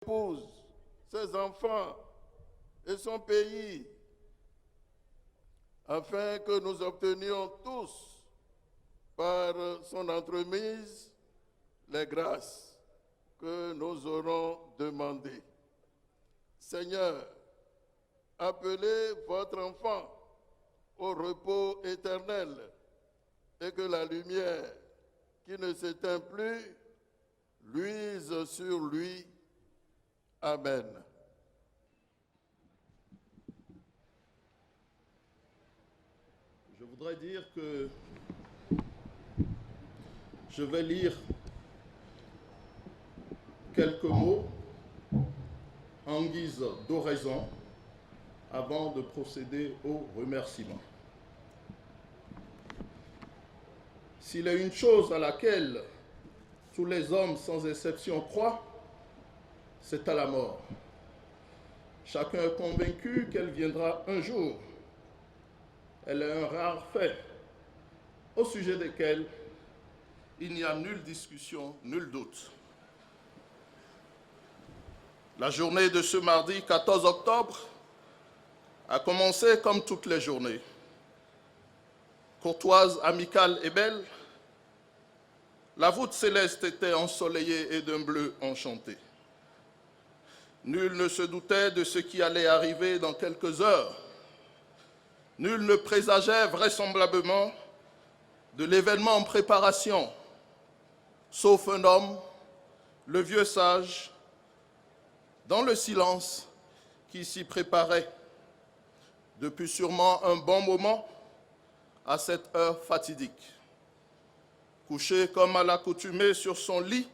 épouse, ses enfants et son pays, afin que nous obtenions tous, par son entremise, les grâces que nous aurons demandées. Seigneur, appelez votre enfant au repos éternel et que la lumière qui ne s'éteint plus luise sur lui. Amen. Je voudrais dire que je vais lire quelques mots en guise d'oraison avant de procéder aux remerciements. S'il est une chose à laquelle tous les hommes sans exception croient, c'est à la mort. Chacun est convaincu qu'elle viendra un jour. Elle est un rare fait au sujet desquels il n'y a nulle discussion, nul doute. La journée de ce mardi 14 octobre a commencé comme toutes les journées. Courtoise, amicale et belle, la voûte céleste était ensoleillée et d'un bleu enchanté. Nul ne se doutait de ce qui allait arriver dans quelques heures. Nul ne présageait vraisemblablement de l'événement en préparation, sauf un homme, le vieux sage, dans le silence qui s'y préparait depuis sûrement un bon moment à cette heure fatidique. Couché comme à l'accoutumée sur son lit,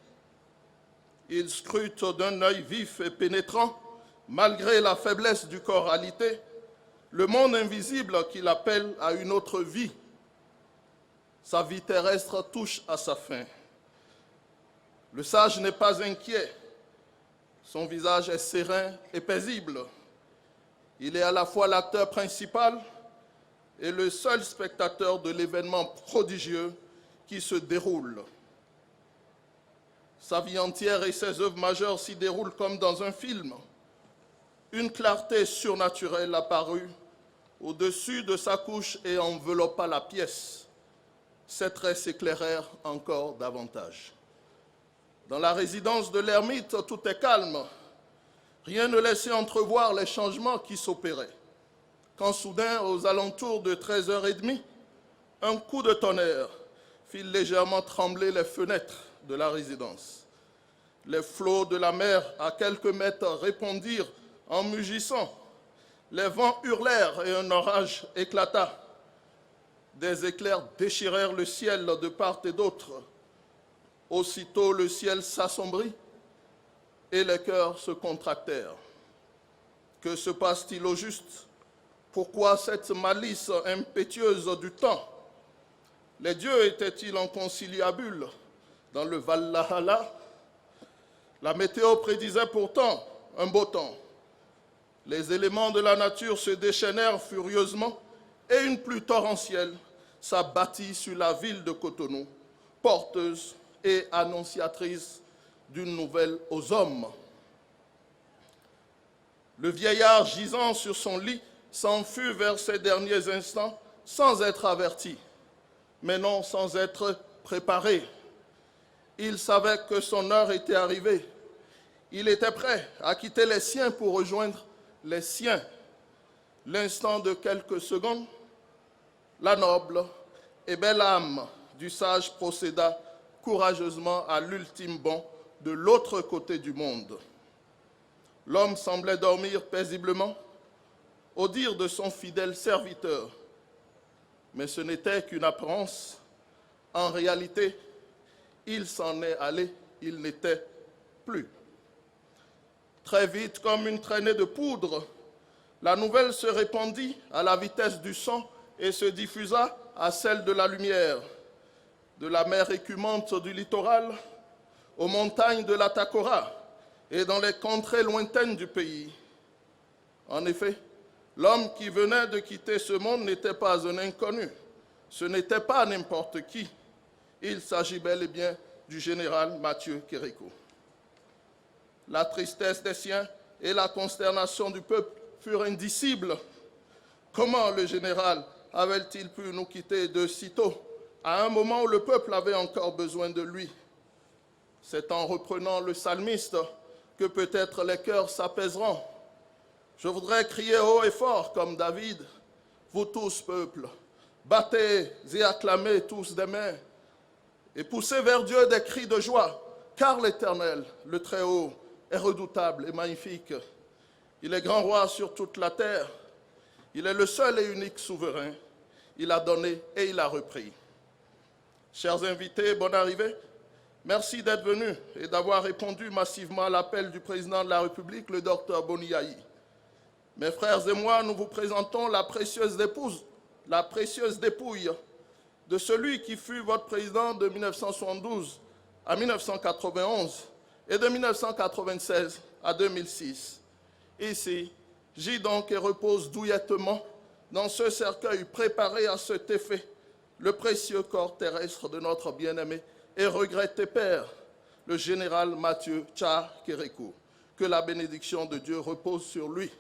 il scrute d'un œil vif et pénétrant, malgré la faiblesse du corps alité, le monde invisible qu'il appelle à une autre vie. Sa vie terrestre touche à sa fin. Le sage n'est pas inquiet. Son visage est serein et paisible. Il est à la fois l'acteur principal et le seul spectateur de l'événement prodigieux qui se déroule. Sa vie entière et ses œuvres majeures s'y déroulent comme dans un film. Une clarté surnaturelle apparut au-dessus de sa couche et enveloppa la pièce. Ses traits s'éclairèrent encore davantage. Dans la résidence de l'ermite, tout est calme. Rien ne laissait entrevoir les changements qui s'opéraient. Quand soudain, aux alentours de 13h30, un coup de tonnerre fit légèrement trembler les fenêtres de la résidence. Les flots de la mer à quelques mètres répondirent en mugissant. Les vents hurlèrent et un orage éclata. Des éclairs déchirèrent le ciel de part et d'autre. Aussitôt le ciel s'assombrit et les cœurs se contractèrent. Que se passe-t-il au juste? Pourquoi cette malice impétueuse du temps? Les dieux étaient-ils en conciliabule dans le Valhalla? La météo prédisait pourtant un beau temps. Les éléments de la nature se déchaînèrent furieusement et une pluie torrentielle s'abattit sur la ville de Cotonou, porteuse et annonciatrice d'une nouvelle aux hommes. Le vieillard gisant sur son lit s'en fut vers ses derniers instants sans être averti, mais non sans être préparé. Il savait que son heure était arrivée. Il était prêt à quitter les siens pour rejoindre les siens. L'instant de quelques secondes, la noble et belle âme du sage procéda courageusement à l'ultime bond de l'autre côté du monde. L'homme semblait dormir paisiblement, au dire de son fidèle serviteur. Mais ce n'était qu'une apparence. En réalité, il s'en est allé, il n'était plus. Très vite, comme une traînée de poudre, la nouvelle se répandit à la vitesse du son et se diffusa à celle de la lumière. De la mer écumante du littoral aux montagnes de la Takora et dans les contrées lointaines du pays. En effet, l'homme qui venait de quitter ce monde n'était pas un inconnu. Ce n'était pas n'importe qui. Il s'agit bel et bien du général Mathieu Kérékou. La tristesse des siens et la consternation du peuple furent indicibles. Comment le général avait-il pu nous quitter de sitôt, à un moment où le peuple avait encore besoin de lui? C'est en reprenant le psalmiste que peut-être les cœurs s'apaiseront. Je voudrais crier haut et fort comme David, vous tous, peuple, battez et acclamez tous des mains, et poussez vers Dieu des cris de joie, car l'Éternel, le Très-Haut, est redoutable et magnifique. Il est grand roi sur toute la terre. Il est le seul et unique souverain. Il a donné et il a repris. Chers invités, bonne arrivée. Merci d'être venus et d'avoir répondu massivement à l'appel du président de la République, le docteur Boni Yayi. Mes frères et moi, nous vous présentons la précieuse dépouille de celui qui fut votre président de 1972 à 1991 et de 1996 à 2006. Ici, gît donc et repose douillettement dans ce cercueil préparé à cet effet le précieux corps terrestre de notre bien-aimé et regretté père, le général Mathieu Tcha Kérékou. Que la bénédiction de Dieu repose sur lui.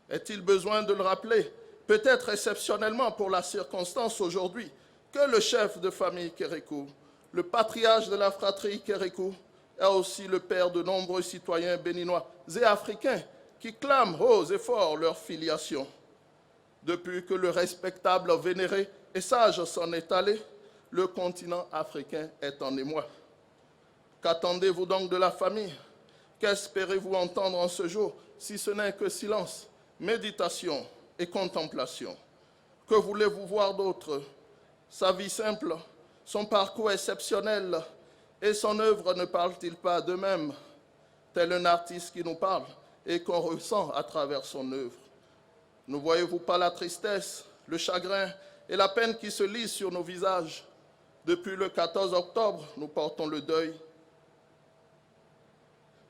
Est-il besoin de le rappeler, peut-être exceptionnellement pour la circonstance aujourd'hui, que le chef de famille Kérékou, le patriarche de la fratrie Kérékou, est aussi le père de nombreux citoyens béninois et africains qui clament haut et fort leur filiation. Depuis que le respectable, vénéré et sage s'en est allé, le continent africain est en émoi. Qu'attendez-vous donc de la famille? Qu'espérez-vous entendre en ce jour, si ce n'est que silence, méditation et contemplation? Que voulez-vous voir d'autre? Sa vie simple, son parcours exceptionnel et son œuvre ne parlent-ils pas d'eux-mêmes? Tel un artiste qui nous parle et qu'on ressent à travers son œuvre. Ne voyez-vous pas la tristesse, le chagrin et la peine qui se lisent sur nos visages? Depuis le 14 octobre, nous portons le deuil.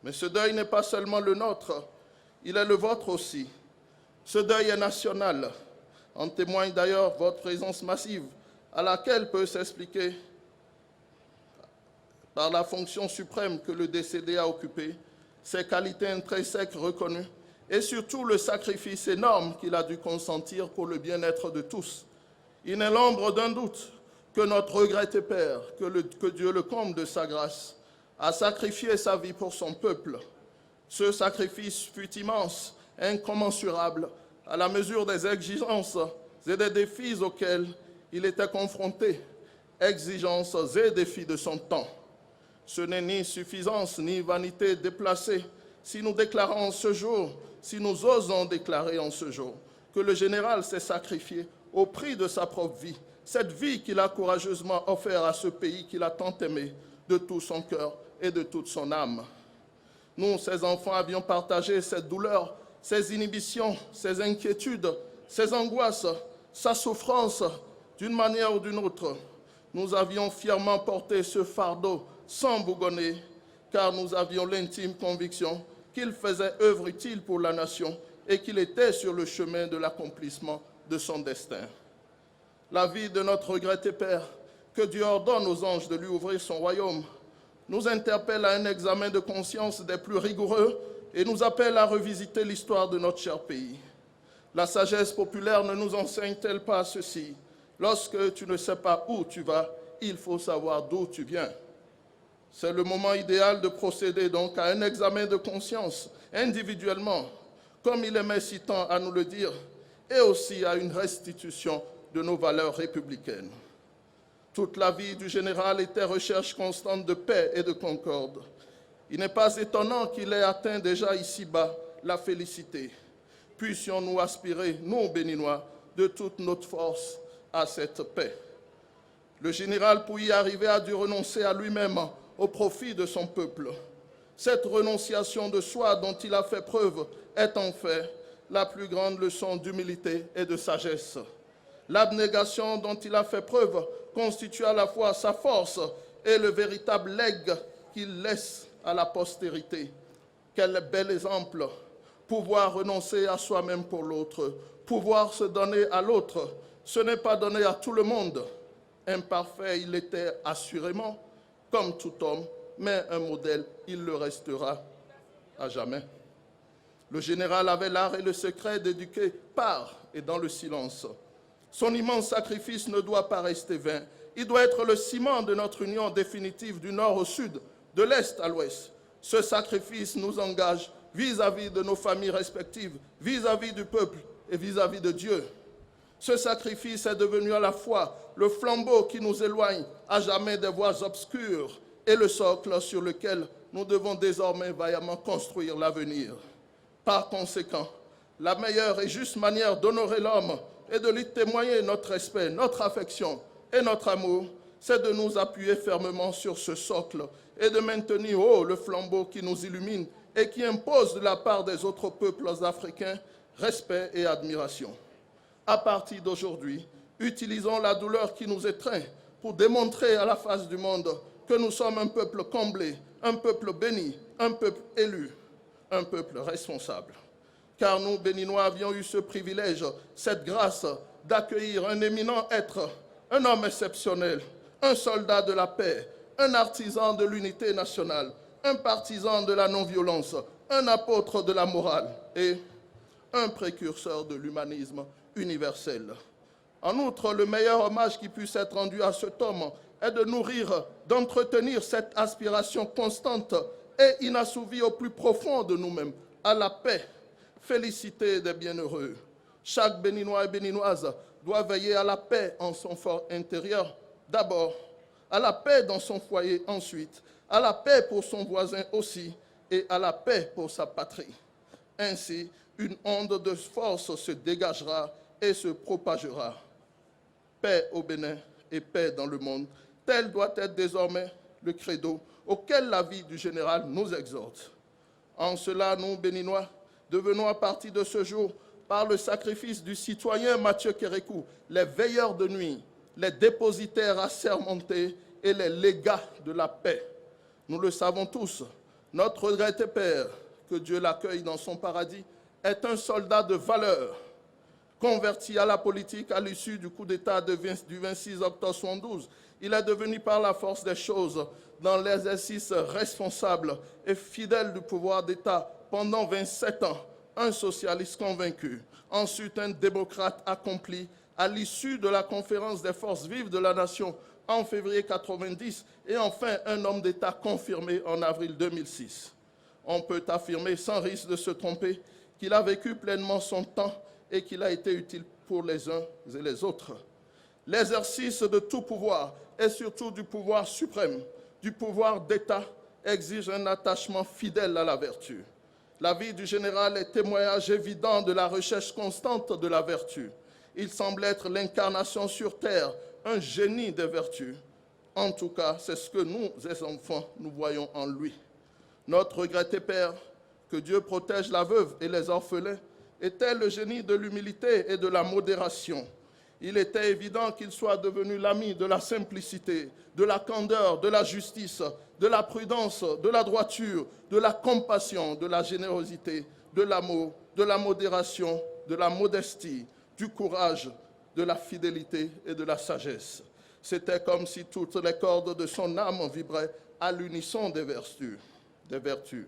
Mais ce deuil n'est pas seulement le nôtre, il est le vôtre aussi. Ce deuil est national. En témoigne d'ailleurs votre présence massive, à laquelle peut s'expliquer par la fonction suprême que le décédé a occupée, ses qualités intrinsèques reconnues et surtout le sacrifice énorme qu'il a dû consentir pour le bien-être de tous. Il n'est l'ombre d'un doute que notre regretté Père, que Dieu le comble de sa grâce, a sacrifié sa vie pour son peuple. Ce sacrifice fut immense, incommensurable, à la mesure des exigences et des défis auxquels il était confronté, exigences et défis de son temps. Ce n'est ni suffisance ni vanité déplacée si nous déclarons en ce jour, si nous osons déclarer en ce jour, que le général s'est sacrifié au prix de sa propre vie, cette vie qu'il a courageusement offerte à ce pays qu'il a tant aimé de tout son cœur et de toute son âme. Nous, ses enfants, avions partagé cette douleur, ses inhibitions, ses inquiétudes, ses angoisses, sa souffrance, d'une manière ou d'une autre. Nous avions fièrement porté ce fardeau sans bougonner, car nous avions l'intime conviction qu'il faisait œuvre utile pour la nation et qu'il était sur le chemin de l'accomplissement de son destin. La vie de notre regretté Père, que Dieu ordonne aux anges de lui ouvrir son royaume, nous interpelle à un examen de conscience des plus rigoureux et nous appelle à revisiter l'histoire de notre cher pays. La sagesse populaire ne nous enseigne-t-elle pas ceci? Lorsque tu ne sais pas où tu vas, il faut savoir d'où tu viens. C'est le moment idéal de procéder donc à un examen de conscience individuellement, comme il aimait si tant à nous le dire, et aussi à une restitution de nos valeurs républicaines. Toute la vie du général était recherche constante de paix et de concorde. Il n'est pas étonnant qu'il ait atteint déjà ici-bas la félicité. Puissions-nous aspirer, nous Béninois, de toute notre force à cette paix. Le général, pour y arriver, a dû renoncer à lui-même au profit de son peuple. Cette renonciation de soi dont il a fait preuve est en fait la plus grande leçon d'humilité et de sagesse. L'abnégation dont il a fait preuve constitue à la fois sa force et le véritable legs qu'il laisse à la postérité. Quel bel exemple! Pouvoir renoncer à soi-même pour l'autre, pouvoir se donner à l'autre, ce n'est pas donner à tout le monde. Imparfait, il était assurément, comme tout homme, mais un modèle, il le restera. à jamais. Le général avait l'art et le secret d'éduquer par et dans le silence. Son immense sacrifice ne doit pas rester vain. Il doit être le ciment de notre union définitive du nord au sud, de l'est à l'ouest. Ce sacrifice nous engage vis-à-vis de nos familles respectives, vis-à-vis du peuple et vis-à-vis de Dieu. Ce sacrifice est devenu à la fois le flambeau qui nous éloigne à jamais des voies obscures et le socle sur lequel nous devons désormais vaillamment construire l'avenir. Par conséquent, la meilleure et juste manière d'honorer l'homme et de lui témoigner notre respect, notre affection et notre amour, c'est de nous appuyer fermement sur ce socle et de maintenir haut le flambeau qui nous illumine et qui impose de la part des autres peuples africains respect et admiration. À partir d'aujourd'hui, utilisons la douleur qui nous étreint pour démontrer à la face du monde que nous sommes un peuple comblé, un peuple béni, un peuple élu, un peuple responsable. Car nous, Béninois, avions eu ce privilège, cette grâce d'accueillir un éminent être, un homme exceptionnel, un soldat de la paix, un artisan de l'unité nationale, un partisan de la non-violence, un apôtre de la morale et un précurseur de l'humanisme universel. En outre, le meilleur hommage qui puisse être rendu à cet homme est de nourrir, d'entretenir cette aspiration constante et inassouvie au plus profond de nous-mêmes, à la paix. Félicité des bienheureux. Chaque Béninois et Béninoise doit veiller à la paix en son fort intérieur, d'abord, à la paix dans son foyer ensuite, à la paix pour son voisin aussi, et à la paix pour sa patrie. Ainsi, une onde de force se dégagera et se propagera. Paix au Bénin et paix dans le monde, tel doit être désormais le credo auquel la vie du général nous exhorte. En cela, nous, Béninois, devenons à partir de ce jour, par le sacrifice du citoyen Mathieu Kérékou, les veilleurs de nuit, les dépositaires assermentés et les légats de la paix. Nous le savons tous, notre regretté père, que Dieu l'accueille dans son paradis, est un soldat de valeur, converti à la politique à l'issue du coup d'État du 26 octobre 1972. Il est devenu par la force des choses, dans l'exercice responsable et fidèle du pouvoir d'État pendant 27 ans, un socialiste convaincu, ensuite un démocrate accompli à l'issue de la conférence des forces vives de la nation en février 1990 et enfin un homme d'État confirmé en avril 2006. On peut affirmer sans risque de se tromper qu'il a vécu pleinement son temps et qu'il a été utile pour les uns et les autres. L'exercice de tout pouvoir, et surtout du pouvoir suprême, du pouvoir d'État, exige un attachement fidèle à la vertu. La vie du général est témoignage évident de la recherche constante de la vertu. Il semble être l'incarnation sur terre, un génie des vertus. En tout cas, c'est ce que nous, les enfants, nous voyons en lui. Notre regretté père, que Dieu protège la veuve et les orphelins, était le génie de l'humilité et de la modération. Il était évident qu'il soit devenu l'ami de la simplicité, de la candeur, de la justice, de la prudence, de la droiture, de la compassion, de la générosité, de l'amour, de la modération, de la modestie, du courage, de la fidélité et de la sagesse. C'était comme si toutes les cordes de son âme vibraient à l'unisson des vertus.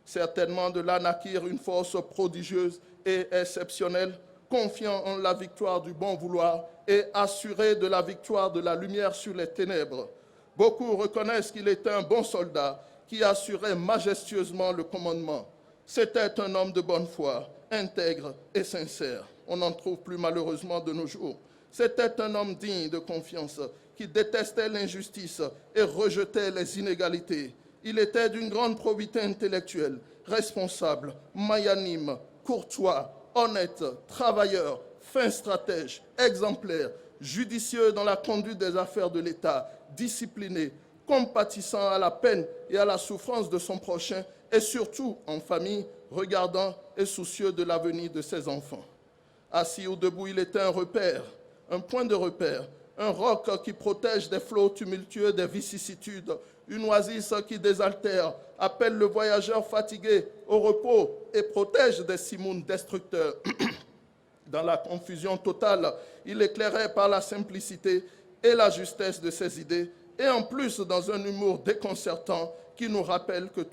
Certainement de là naquirent une force prodigieuse et exceptionnelle, confiant en la victoire du bon vouloir et assuré de la victoire de la lumière sur les ténèbres. Beaucoup reconnaissent qu'il était un bon soldat qui assurait majestueusement le commandement. C'était un homme de bonne foi, intègre et sincère. On n'en trouve plus malheureusement de nos jours. C'était un homme digne de confiance qui détestait l'injustice et rejetait les inégalités. Il était d'une grande probité intellectuelle, responsable, magnanime, courtois, honnête, travailleur, fin stratège, exemplaire, judicieux dans la conduite des affaires de l'État, discipliné, compatissant à la peine et à la souffrance de son prochain et surtout en famille, regardant et soucieux de l'avenir de ses enfants. Assis ou debout, il était un repère, un point de repère, un roc qui protège des flots tumultueux des vicissitudes, une oasis qui désaltère, appelle le voyageur fatigué au repos et protège des simoun destructeurs. Dans la confusion totale, il éclairait par la simplicité et la justesse de ses idées, et en plus dans un humour déconcertant qui nous rappelle que tout